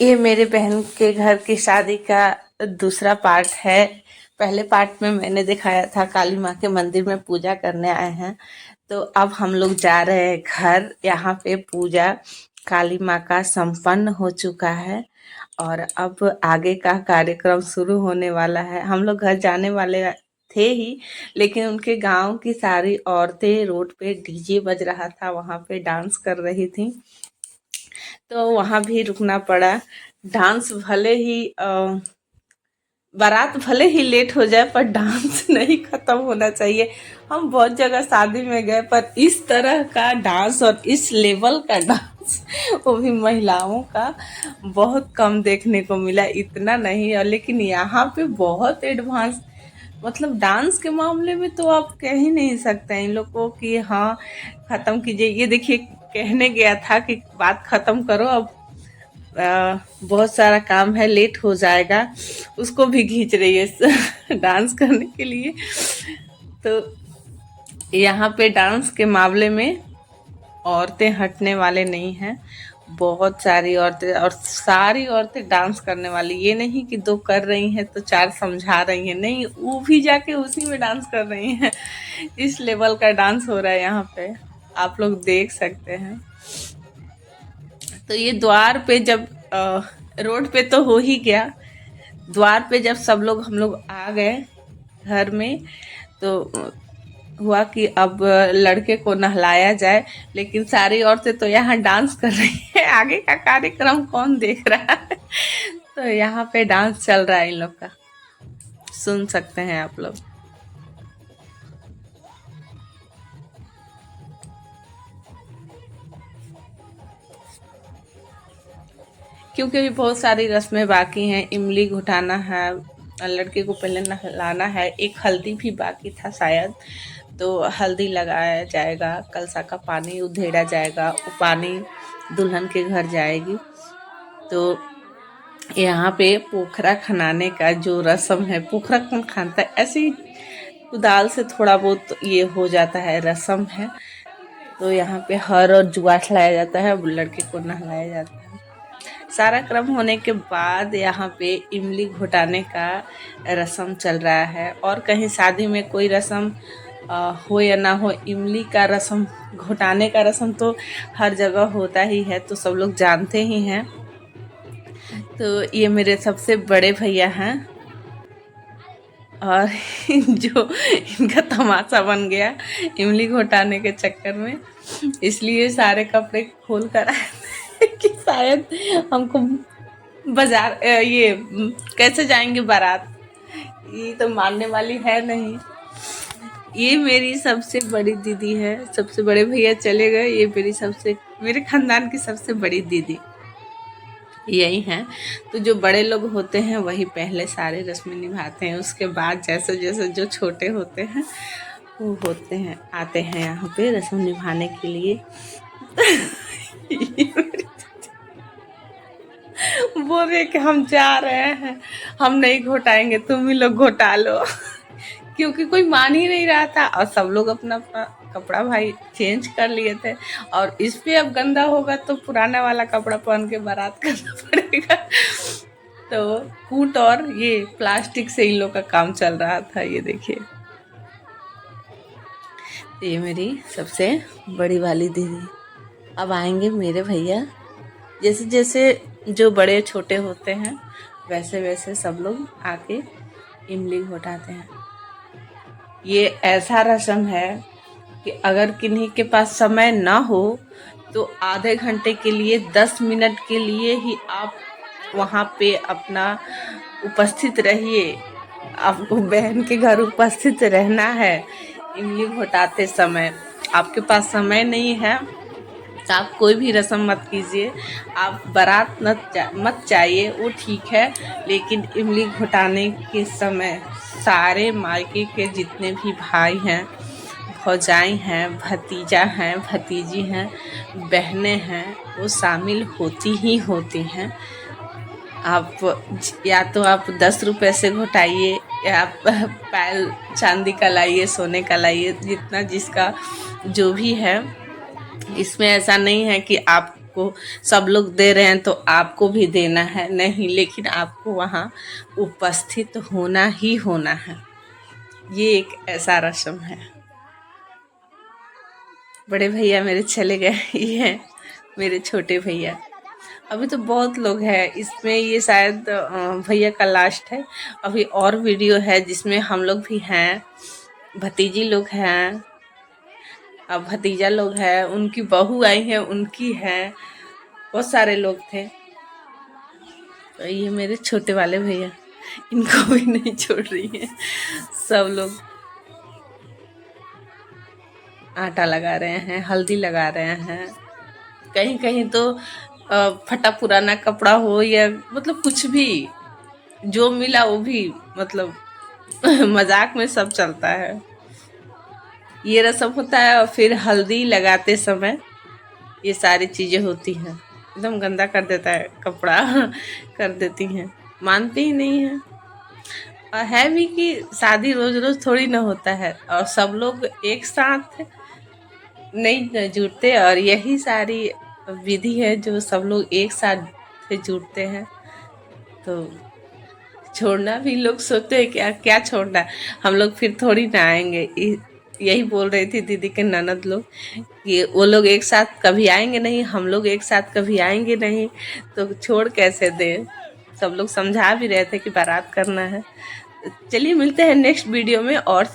ये मेरे बहन के घर की शादी का दूसरा पार्ट है। पहले पार्ट में मैंने दिखाया था काली माँ के मंदिर में पूजा करने आए हैं, तो अब हम लोग जा रहे हैं घर। यहाँ पे पूजा काली माँ का संपन्न हो चुका है और अब आगे का कार्यक्रम शुरू होने वाला है। हम लोग घर जाने वाले थे ही, लेकिन उनके गांव की सारी औरतें रोड पे डीजे बज रहा था, वहां पे डांस कर रही थी, तो वहां भी रुकना पड़ा। डांस भले ही बारात भले ही लेट हो जाए पर डांस नहीं खत्म होना चाहिए। हम बहुत जगह शादी में गए पर इस तरह का डांस और इस लेवल का डांस वो भी महिलाओं का बहुत कम देखने को मिला। इतना नहीं है, लेकिन यहाँ पे बहुत एडवांस, मतलब डांस के मामले में तो आप कह ही नहीं सकते इन लोग को कि हाँ खत्म कीजिए। ये देखिए, कहने गया था कि बात खत्म करो, अब बहुत सारा काम है, लेट हो जाएगा, उसको भी खींच रही है डांस करने के लिए। तो यहाँ पे डांस के मामले में औरतें हटने वाले नहीं हैं। बहुत सारी औरतें, और सारी औरतें डांस करने वाली। ये नहीं कि दो कर रही हैं तो चार समझा रही हैं, नहीं, वो भी जाके उसी में डांस कर रही हैं। इस लेवल का डांस हो रहा है यहाँ पे, आप लोग देख सकते हैं। तो ये द्वार पे जब रोड पे तो हो ही गया, द्वार पे जब सब लोग हम लोग आ गए घर में, तो हुआ कि अब लड़के को नहलाया जाए। लेकिन सारी औरतें तो यहाँ डांस कर रही है, आगे का कार्यक्रम कौन देख रहा है। तो यहाँ पे डांस चल रहा है इन लोग का, सुन सकते हैं आप लोग। क्योंकि भी बहुत सारी रस्में बाकी हैं। इमली घुटाना है, लड़के को पहले नहलाना है, एक हल्दी भी बाकी था शायद, तो हल्दी लगाया जाएगा, कलसा का पानी उधेड़ा जाएगा, वो पानी दुल्हन के घर जाएगी। तो यहाँ पे पोखरा खनाने का जो रस्म है, पोखरा कौन खानता है, ऐसे ही कुदाल से थोड़ा बहुत ये हो जाता है, रस्म है। तो यहाँ पे हर और जुआ खिलाया जाता है, लड़के को नहलाया जाता है। सारा क्रम होने के बाद यहाँ पे इमली घुटाने का रस्म चल रहा है। और कहीं शादी में कोई रस्म हो या ना हो, इमली का रस्म, घुटाने का रस्म तो हर जगह होता ही है, तो सब लोग जानते ही हैं। तो ये मेरे सबसे बड़े भैया हैं और जो इनका तमाशा बन गया इमली घोटाने के चक्कर में, इसलिए सारे कपड़े खोल कर आए थे कि शायद हमको बाजार ये कैसे जाएंगे बारात, ये तो मानने वाली है नहीं। ये मेरी सबसे बड़ी दीदी है, सबसे बड़े भैया चले गए, ये मेरे खानदान की सबसे बड़ी दीदी यही हैं। तो जो बड़े लोग होते हैं वही पहले सारे रस्में निभाते हैं, उसके बाद जैसे जैसे जो छोटे होते हैं वो होते हैं, आते हैं यहाँ पे रस्म निभाने के लिए। बोल रहे कि हम जा रहे हैं, हम नहीं घोटाएंगे, तुम ही लोग घोटा लो। क्योंकि कोई मान ही नहीं रहा था और सब लोग अपना अपना कपड़ा भाई चेंज कर लिए थे, और इस पे अब गंदा होगा तो पुराना वाला कपड़ा पहन के बारात करना पड़ेगा। तो कूट और ये प्लास्टिक से इन लोग का काम चल रहा था, ये देखिए। ये मेरी सबसे बड़ी वाली दीदी। अब आएंगे मेरे भैया। जैसे जैसे जो बड़े छोटे होते हैं वैसे वैसे सब लोग आके इमली घोटाते हैं। ये ऐसा रस्म है कि अगर किन्हीं के पास समय ना हो तो आधे घंटे के लिए, 10 मिनट के लिए ही आप वहाँ पे अपना उपस्थित रहिए। आपको बहन के घर उपस्थित रहना है इमली घोटाते समय। आपके पास समय नहीं है तो आप कोई भी रस्म मत कीजिए, आप बारात मत चाहिए, वो ठीक है, लेकिन इमली घुटाने के समय सारे मायके के जितने भी भाई हैं, भौजाई हैं, भतीजा हैं, भतीजी हैं, बहनें हैं, वो शामिल होती ही होती हैं। आप या तो आप 10 रुपये से घुटाइए, या आप पायल चांदी का लाइए, सोने का लाइए, जितना जिसका जो भी है। इसमें ऐसा नहीं है कि आप आपको सब लोग दे रहे हैं तो आपको भी देना है, नहीं, लेकिन आपको वहाँ उपस्थित होना ही होना है। ये एक ऐसा रस्म है। बड़े भैया मेरे चले गए, ये हैं मेरे छोटे भैया। अभी तो बहुत लोग हैं इसमें, ये शायद भैया का लास्ट है। अभी और वीडियो है जिसमें हम लोग भी हैं, भतीजी लोग हैं, अब भतीजा लोग हैं, उनकी बहू आई है, उनकी है, बहुत सारे लोग थे। तो ये मेरे छोटे वाले भैया, इनको भी नहीं छोड़ रही है। सब लोग आटा लगा रहे हैं, हल्दी लगा रहे हैं। कहीं कहीं तो फटा पुराना कपड़ा हो या मतलब कुछ भी जो मिला वो भी मतलब मजाक में सब चलता है। ये रस्म होता है और फिर हल्दी लगाते समय ये सारी चीज़ें होती हैं। एकदम गंदा कर देता है कपड़ा कर देती हैं, मानते ही नहीं हैं। और है भी कि शादी रोज रोज थोड़ी ना होता है और सब लोग एक साथ नहीं जुड़ते, और यही सारी विधि है जो सब लोग एक साथ जुड़ते हैं। तो छोड़ना भी लोग सोचते हैं क्या क्या छोड़ना है, हम लोग फिर थोड़ी ना आएंगे। यही बोल रही थी दीदी के ननद लोग कि वो लोग एक साथ कभी आएंगे नहीं, हम लोग एक साथ कभी आएंगे नहीं, तो छोड़ कैसे दें। सब लोग समझा भी रहे थे कि बारात करना है। चलिए मिलते हैं नेक्स्ट वीडियो में और